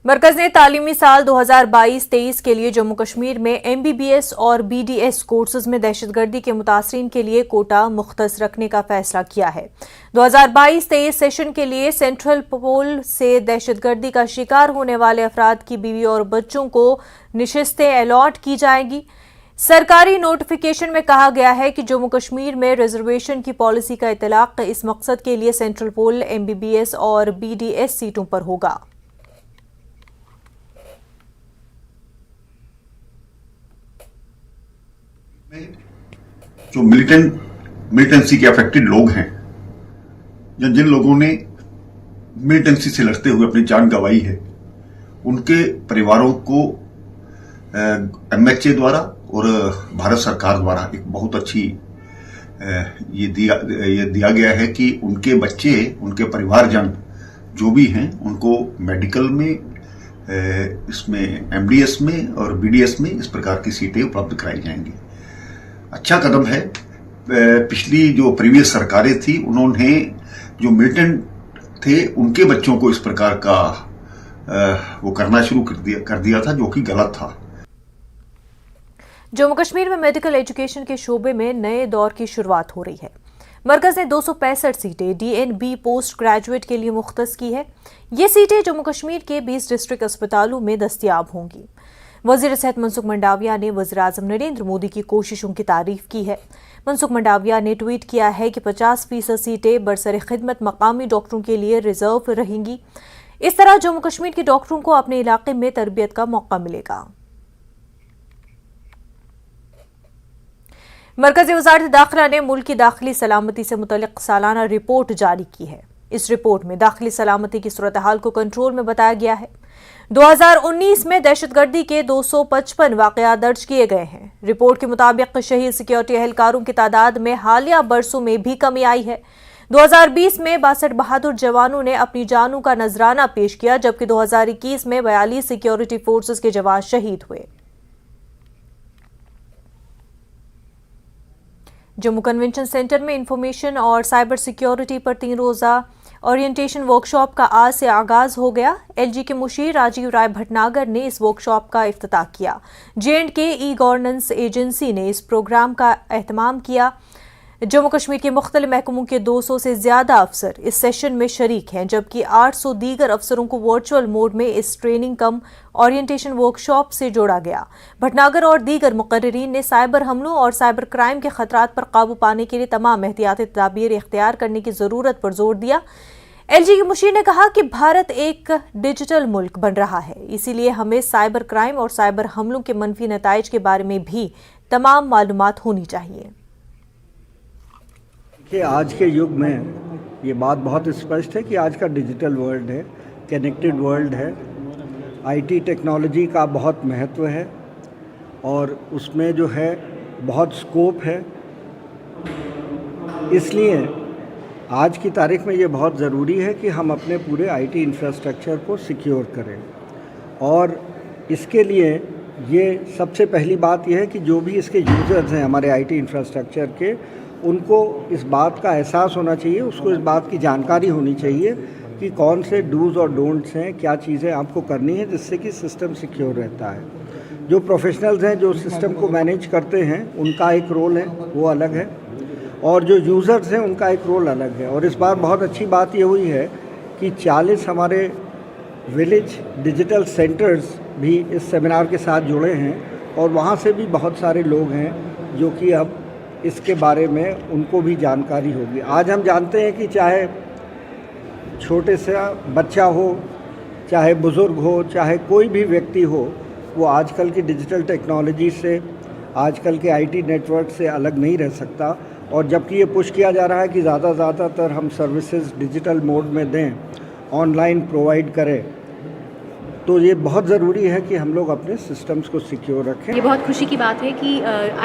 मरकज ने तालीमी साल 2022-23 के लिए जम्मू कश्मीर में MBBS और BDS कोर्सेज में दहशतगर्दी के मुतासरीन के लिए कोटा मुख्तस रखने का फैसला किया है। 2022-23 सेशन के लिए सेंट्रल पोल से दहशतगर्दी का शिकार होने वाले अफराद की बीवी और बच्चों को निशिस्तें अलॉट की जाएंगी। सरकारी नोटिफिकेशन में कहा गया है कि जम्मू कश्मीर में रिजर्वेशन की पॉलिसी का इतलाक इस मकसद के लिए सेंट्रल पोल MBBS और BDS सीटों पर होगा। जो मिलिटेंसी के अफेक्टेड लोग हैं, जिन लोगों ने मिलिटेंसी से लड़ते हुए अपनी जान गंवाई है, उनके परिवारों को MHA द्वारा और भारत सरकार द्वारा एक बहुत अच्छी ये दिया गया है कि उनके बच्चे, उनके परिवारजन जो भी हैं, उनको मेडिकल में, इसमें MDS में और BDS में इस प्रकार की सीटें उपलब्ध कराई जाएंगी। अच्छा कदम है। पिछली जो प्रीवियस सरकारें थी, उन्होंने जो मिलिटेंट थे उनके बच्चों को इस प्रकार का वो करना शुरू कर दिया था, जो कि गलत था। जम्मू कश्मीर में मेडिकल एजुकेशन के शोबे में नए दौर की शुरुआत हो रही है। मरकज ने 265 सीटें DNB पोस्ट ग्रेजुएट के लिए मुख्तस की है। ये सीटें जम्मू कश्मीर के 20 डिस्ट्रिक्ट अस्पतालों में दस्तयाब होंगी। वजीर सेहत मनसुख मंडाविया ने वज़ीर-ए-आज़म नरेंद्र मोदी की कोशिशों की तारीफ की है। मनसुख मंडाविया ने ट्वीट किया है कि 50% सीटें बरसर खिदमत मकामी डॉक्टरों के लिए रिजर्व रहेंगी। इस तरह जम्मू कश्मीर के डॉक्टरों को अपने इलाके में तरबियत का मौका मिलेगा। मरकज़ी वज़ारत दाखिला ने मुल्क की दाखिली सलामती से मुतल्लिक़ सालाना रिपोर्ट जारी की है। इस रिपोर्ट में दाखिली सलामती की सूरत हाल को कंट्रोल में बताया गया है। 2019 में दहशतगर्दी के 255 वाक़यात दर्ज किए गए हैं। रिपोर्ट के मुताबिक शहीद सिक्योरिटी एहलकारों की तादाद में हालिया बरसों में भी कमी आई है। 2020 में 62 बहादुर जवानों ने अपनी जानों का नजराना पेश किया, जबकि 2021 में 42 सिक्योरिटी फोर्सेस के जवान शहीद हुए। जम्मू कन्वेंशन सेंटर में इंफॉर्मेशन और साइबर सिक्योरिटी पर 3 रोज़ा ओरिएंटेशन वर्कशॉप का आज से आगाज हो गया। LG के मुशीर राजीव राय भटनागर ने इस वर्कशॉप का इफ्तिताह किया। J&K ई-गवर्नेंस एजेंसी ने इस प्रोग्राम का एहतमाम किया। जम्मू कश्मीर के मुख्तलिफ महकमों के 200 से ज्यादा अफसर इस सेशन में शरीक हैं, जबकि 800 दीगर अफसरों को वर्चुअल मोड में इस ट्रेनिंग कम ओरिएंटेशन वर्कशॉप से जोड़ा गया। भटनागर और दीगर मुकर्रिरीन ने साइबर हमलों और साइबर क्राइम के खतरात पर काबू पाने के लिए तमाम एहतियाती तदाबीर इख्तियार करने की जरूरत पर जोर दिया। LG के मुशीर ने कहा कि भारत एक डिजिटल मुल्क बन रहा है, इसीलिए हमें साइबर क्राइम और साइबर हमलों के मनफी नताइज के बारे में भी तमाम मालूमात होनी चाहिए। कि आज के युग में ये बात बहुत स्पष्ट है कि आज का डिजिटल वर्ल्ड है, कनेक्टेड वर्ल्ड है, IT टेक्नोलॉजी का बहुत महत्व है और उसमें जो है बहुत स्कोप है। इसलिए आज की तारीख में ये बहुत ज़रूरी है कि हम अपने पूरे IT इंफ्रास्ट्रक्चर को सिक्योर करें और इसके लिए ये सबसे पहली बात यह है कि जो भी इसके यूज़र्स हैं हमारे IT इंफ्रास्ट्रक्चर के, उनको इस बात का एहसास होना चाहिए, उसको इस बात की जानकारी होनी चाहिए कि कौन से डूज़ और डोंट्स हैं, क्या चीज़ें आपको करनी है जिससे कि सिस्टम सिक्योर रहता है। जो प्रोफेशनल्स हैं जो सिस्टम को मैनेज करते हैं, उनका एक रोल है, वो अलग है, और जो यूज़र्स हैं उनका एक रोल अलग है। और इस बार बहुत अच्छी बात ये हुई है कि 40 हमारे विलेज डिजिटल सेंटर्स भी इस सेमिनार के साथ जुड़े हैं और वहाँ से भी बहुत सारे लोग हैं जो कि अब इसके बारे में उनको भी जानकारी होगी। आज हम जानते हैं कि चाहे छोटे सा बच्चा हो, चाहे बुज़ुर्ग हो, चाहे कोई भी व्यक्ति हो, वो आजकल की डिजिटल टेक्नोलॉजी से, आजकल के IT नेटवर्क से अलग नहीं रह सकता। और जबकि ये पुश किया जा रहा है कि ज़्यादातर हम सर्विसेज डिजिटल मोड में दें, ऑनलाइन प्रोवाइड करें, तो ये बहुत ज़रूरी है कि हम लोग अपने सिस्टम्स को सिक्योर रखें। ये बहुत खुशी की बात है कि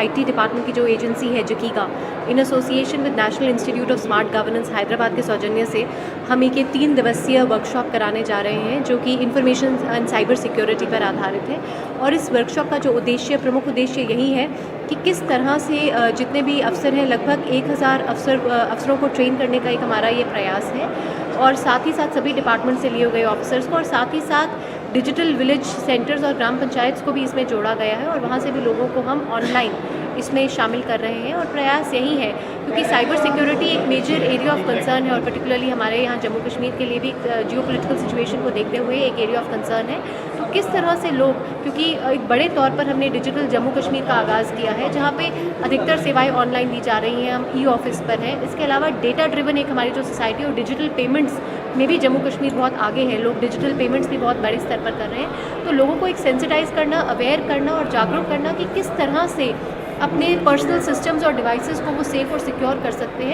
IT डिपार्टमेंट की जो एजेंसी है जकीका, in association with National Institute of Smart Governance Hyderabad के सौजन्य से हम एक 3 दिवसीय वर्कशॉप कराने जा रहे हैं जो कि इंफॉर्मेशन एंड साइबर सिक्योरिटी पर आधारित है। और इस वर्कशॉप का जो प्रमुख उद्देश्य यही है कि किस तरह से जितने भी अफसर हैं, लगभग 1000 अफसरों को ट्रेन करने का एक हमारा ये प्रयास है, और साथ ही साथ सभी डिपार्टमेंट से लिए हुए ऑफिसर्स को, और साथ ही साथ डिजिटल विलेज सेंटर्स और ग्राम पंचायत को भी इसमें जोड़ा गया है और वहाँ से भी लोगों को हम ऑनलाइन इसमें शामिल कर रहे हैं। और प्रयास यही है, क्योंकि साइबर सिक्योरिटी एक मेजर एरिया ऑफ कंसर्न है और पर्टिकुलरली हमारे यहाँ जम्मू कश्मीर के लिए भी जियोपॉलिटिकल सिचुएशन को देखते हुए एक एरिया ऑफ कंसर्न है। तो किस तरह से लोग, क्योंकि एक बड़े तौर पर हमने डिजिटल जम्मू कश्मीर का आगाज़ किया है, जहाँ पे अधिकतर सेवाएं ऑनलाइन दी जा रही हैं, हम ई ऑफिस पर हैं। इसके अलावा डेटा ड्रिवन एक हमारी जो सोसाइटी और डिजिटल पेमेंट्स में भी जम्मू कश्मीर बहुत आगे है, लोग डिजिटल पेमेंट्स भी बहुत बड़े स्तर पर कर रहे हैं। तो लोगों को एक सेंसिटाइज करना, अवेयर करना और जागरूक करना कि किस तरह से अपने पर्सनल सिस्टम्स और डिवाइसेस को वो सेफ़ और सिक्योर कर सकते हैं।